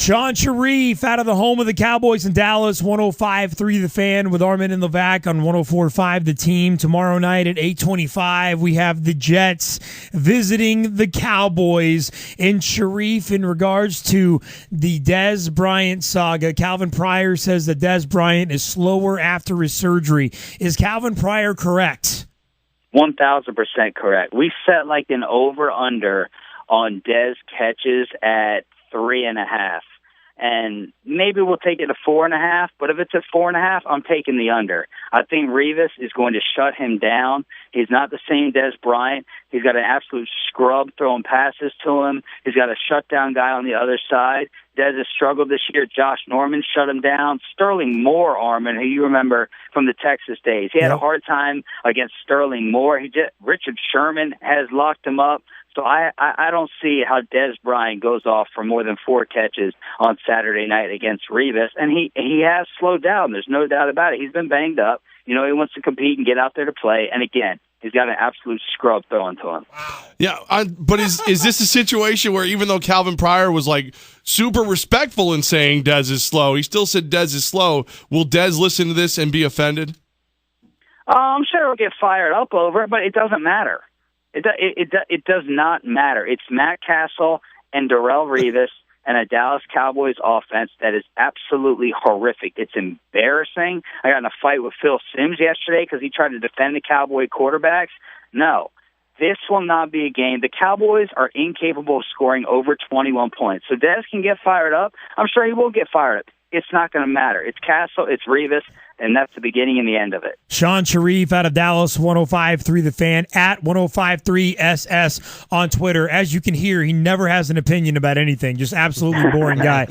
Sean Sharif out of the home of the Cowboys in Dallas, 105.3 The Fan with Armen and Levack on 104.5 The Team. Tomorrow night at 8:25, we have the Jets visiting the Cowboys. And Sharif, in regards to the Dez Bryant saga, Calvin Pryor says that Dez Bryant is slower after his surgery. Is Calvin Pryor correct? 1,000% correct. We set like an over-under on Dez catches at 3.5. And maybe we'll take it to 4.5, but if it's at 4.5, I'm taking the under. I think Revis is going to shut him down. He's not the same Dez Bryant. He's got an absolute scrub throwing passes to him. He's got a shutdown guy on the other side. Dez has struggled this year. Josh Norman shut him down. Sterling Moore, Armen, who you remember from the Texas days. He had a hard time against Sterling Moore. Richard Sherman has locked him up. So I don't see how Dez Bryant goes off for more than 4 catches on Saturday night against Revis. And he has slowed down. There's no doubt about it. He's been banged up. You know, he wants to compete and get out there to play. And again, he's got an absolute scrub thrown to him. Yeah, but is this a situation where even though Calvin Pryor was like super respectful in saying Dez is slow, he still said Dez is slow. Will Dez listen to this and be offended? I'm sure he'll get fired up over it, but it doesn't matter. It does not matter. It's Matt Castle and Darrelle Revis and a Dallas Cowboys offense that is absolutely horrific. It's embarrassing. I got in a fight with Phil Simms yesterday because he tried to defend the Cowboy quarterbacks. No, this will not be a game. The Cowboys are incapable of scoring over 21 points. So Dez can get fired up. I'm sure he will get fired up. It's not going to matter. It's Castle, it's Revis, and that's the beginning and the end of it. Sean Sharif out of Dallas, 105.3 The Fan, at 105.3 SS on Twitter. As you can hear, he never has an opinion about anything. Just absolutely boring guy.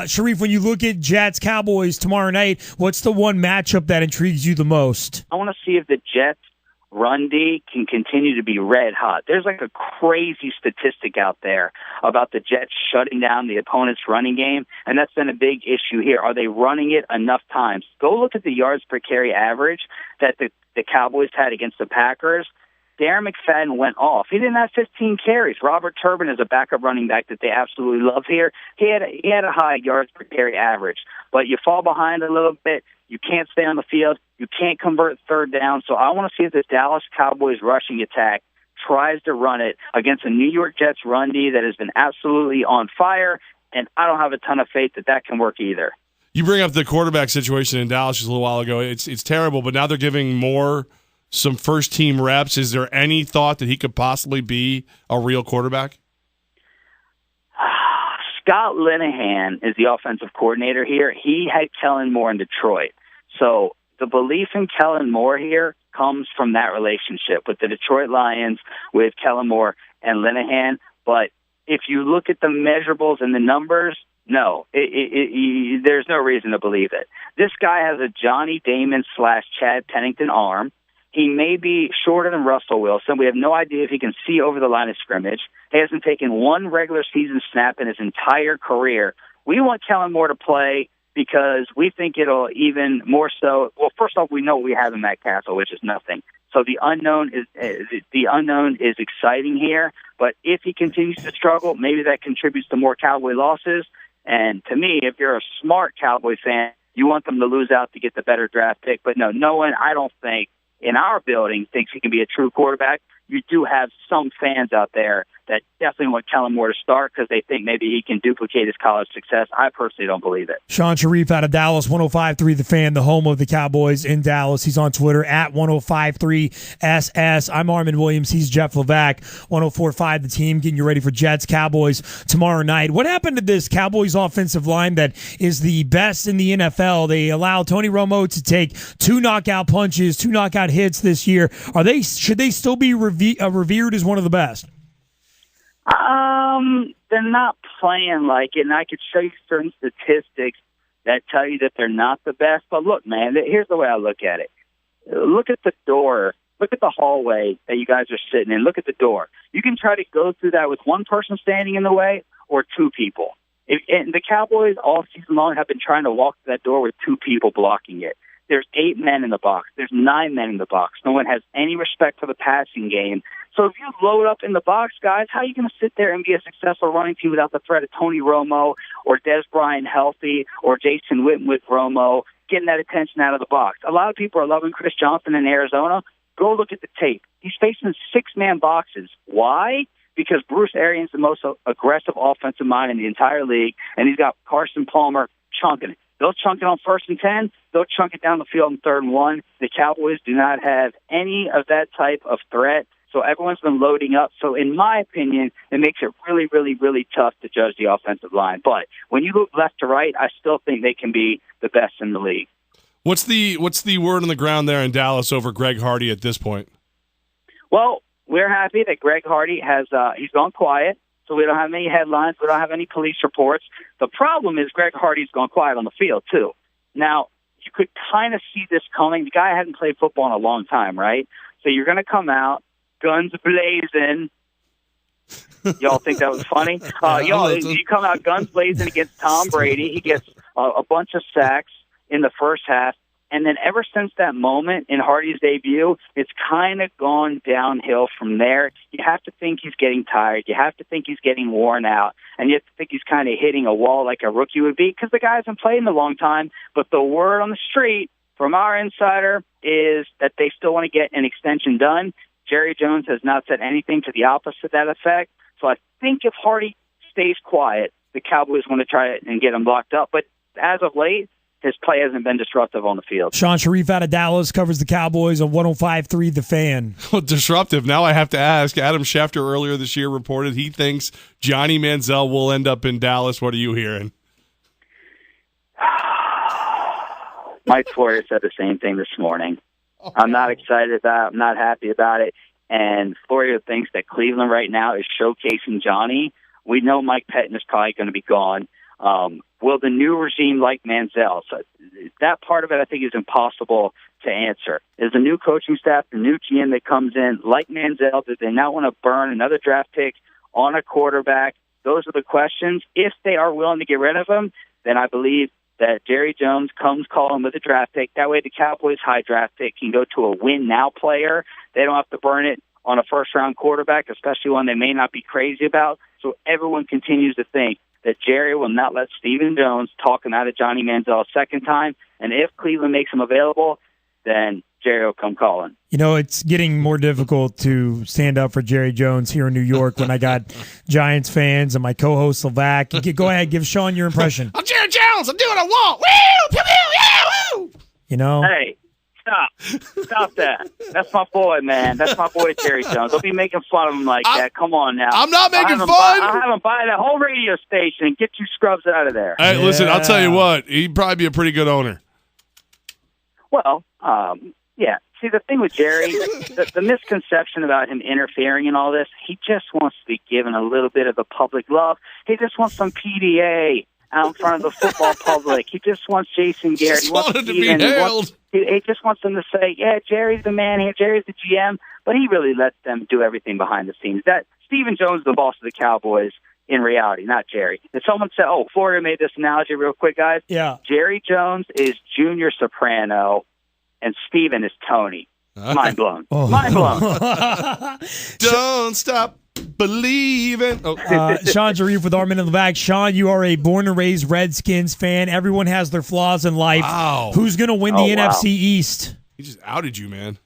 Sharif, when you look at Jets Cowboys tomorrow night, what's the one matchup that intrigues you the most? I want to see if the Jets run D can continue to be red hot. There's like a crazy statistic out there about the Jets shutting down the opponent's running game, and that's been a big issue here. Are they running it enough times? Go look at the yards per carry average that the Cowboys had against the Packers. Darren McFadden went off. He didn't have 15 carries. Robert Turbin is a backup running back that they absolutely love here. He had a high yards per carry average, but you fall behind a little bit. You can't stay on the field. You can't convert third down. So I want to see if the Dallas Cowboys rushing attack tries to run it against a New York Jets run D that has been absolutely on fire, and I don't have a ton of faith that can work either. You bring up the quarterback situation in Dallas just a little while ago. It's terrible, but now they're giving Moore some first-team reps. Is there any thought that he could possibly be a real quarterback? Scott Linehan is the offensive coordinator here. He had Kellen Moore in Detroit. So the belief in Kellen Moore here comes from that relationship with the Detroit Lions, with Kellen Moore and Linehan. But if you look at the measurables and the numbers, no, there's no reason to believe it. This guy has a Johnny Damon / Chad Pennington arm. He may be shorter than Russell Wilson. We have no idea if he can see over the line of scrimmage. He hasn't taken one regular season snap in his entire career. We want Kellen Moore to play because we think it'll even more so. Well, first off, we know what we have in Matt Castle, which is nothing. So the unknown is exciting here. But if he continues to struggle, maybe that contributes to more Cowboy losses. And to me, if you're a smart Cowboy fan, you want them to lose out to get the better draft pick. But no one, I don't think, in our building thinks he can be a true quarterback. You do have some fans out there that definitely want Kellen Moore to start because they think maybe he can duplicate his college success. I personally don't believe it. Sean Sharif out of Dallas, 105.3 The Fan, the home of the Cowboys in Dallas. He's on Twitter at 105.3 SS. I'm Armen Williams. He's Jeff Levack. 104.5 The Team, getting you ready for Jets Cowboys tomorrow night. What happened to this Cowboys offensive line that is the best in the NFL? They allow Tony Romo to take 2 knockout punches, 2 knockout hits this year. Should they still be revered as one of the best? They're not playing like it, and I could show you certain statistics that tell you that they're not the best. But look, man, here's the way I look at it. Look at the door. Look at the hallway that you guys are sitting in. Look at the door. You can try to go through that with one person standing in the way or 2 people. And the Cowboys all season long have been trying to walk through that door with 2 people blocking it. There's 8 men in the box. There's 9 men in the box. No one has any respect for the passing game. So if you load up in the box, guys, how are you going to sit there and be a successful running team without the threat of Tony Romo or Des Bryant healthy or Jason Witten with Romo getting that attention out of the box? A lot of people are loving Chris Johnson in Arizona. Go look at the tape. He's facing 6-man boxes. Why? Because Bruce Arians is the most aggressive offensive mind in the entire league, and he's got Carson Palmer chunking it. They'll chunk it on 1st and 10. They'll chunk it down the field in 3rd and 1. The Cowboys do not have any of that type of threat, so everyone's been loading up. So in my opinion, it makes it really, really, really tough to judge the offensive line. But when you look left to right, I still think they can be the best in the league. What's the word on the ground there in Dallas over Greg Hardy at this point? Well, we're happy that Greg Hardy has he's gone quiet. So we don't have any headlines. We don't have any police reports. The problem is Greg Hardy's gone quiet on the field, too. Now, you could kind of see this coming. The guy hadn't played football in a long time, right? So you're going to come out, guns blazing. Y'all think that was funny? You come out guns blazing against Tom Brady. He gets a bunch of sacks in the first half. And then ever since that moment in Hardy's debut, it's kind of gone downhill from there. You have to think he's getting tired. You have to think he's getting worn out. And you have to think he's kind of hitting a wall like a rookie would be because the guy hasn't played in a long time. But the word on the street from our insider is that they still want to get an extension done. Jerry Jones has not said anything to the opposite of that effect. So I think if Hardy stays quiet, the Cowboys want to try it and get him locked up. But as of late, his play hasn't been disruptive on the field. Shan Sharif out of Dallas covers the Cowboys on 105.3 The Fan. Well, disruptive. Now I have to ask. Adam Schefter earlier this year reported he thinks Johnny Manziel will end up in Dallas. What are you hearing? Mike Florio said the same thing this morning. I'm not excited about it. I'm not happy about it. And Florio thinks that Cleveland right now is showcasing Johnny. We know Mike Pettin is probably going to be gone. Will the new regime like Manziel? So that part of it, I think, is impossible to answer. Is the new coaching staff, the new GM that comes in, like Manziel, do they not want to burn another draft pick on a quarterback? Those are the questions. If they are willing to get rid of him, then I believe that Jerry Jones comes calling with a draft pick. That way the Cowboys' high draft pick can go to a win-now player. They don't have to burn it on a first-round quarterback, especially one they may not be crazy about. So everyone continues to think that Jerry will not let Stephen Jones talk him out of Johnny Manziel a second time. And if Cleveland makes him available, then Jerry will come calling. You know, it's getting more difficult to stand up for Jerry Jones here in New York when I got Giants fans and my co-host Levack. Go ahead, give Shan your impression. I'm Jerry Jones. I'm doing what I want. Woo! Pew, pew, yeah, woo! You know? Hey, stop that. That's my boy, man. That's my boy, Jerry Jones. Don't be making fun of him like that. Come on now. I'm not making fun. I'll have him buy that whole radio station and get you scrubs out of there. Hey, listen, I'll tell you what. He'd probably be a pretty good owner. Well, yeah. See, the thing with Jerry, the misconception about him interfering in all this, he just wants to be given a little bit of the public love. He just wants some PDA out in front of the football public. He just wants Jason Garrett. He wanted to be hailed. He just wants them to say, yeah, Jerry's the man here, Jerry's the GM, but he really lets them do everything behind the scenes. That Stephen Jones is the boss of the Cowboys in reality, not Jerry. If someone said, Florio made this analogy real quick, guys. Yeah. Jerry Jones is Junior Soprano, and Stephen is Tony. Mind blown. Mind blown. Don't stop believing. Shan Sharif with Armen and Levack. Shan, you are a born and raised Redskins fan. Everyone has their flaws in life. Wow. Who's going to win the NFC East? He just outed you, man.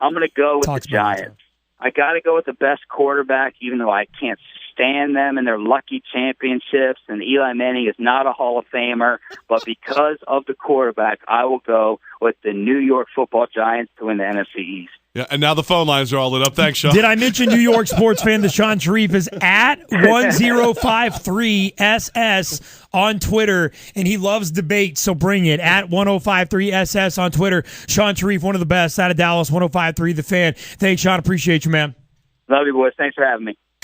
I'm going to go with the Giants. I got to go with the best quarterback, even though I can't stand them and their lucky championships. And Eli Manning is not a Hall of Famer. But because of the quarterback, I will go with the New York Football Giants to win the NFC East. Yeah, and now the phone lines are all lit up. Thanks, Sean. Did I mention New York sports fan that Shan Sharif is at 1053SS on Twitter, and he loves debate, so bring it. At 1053SS on Twitter. Shan Sharif, one of the best out of Dallas, 1053 The Fan. Thanks, Sean. Appreciate you, man. Love you, boys. Thanks for having me.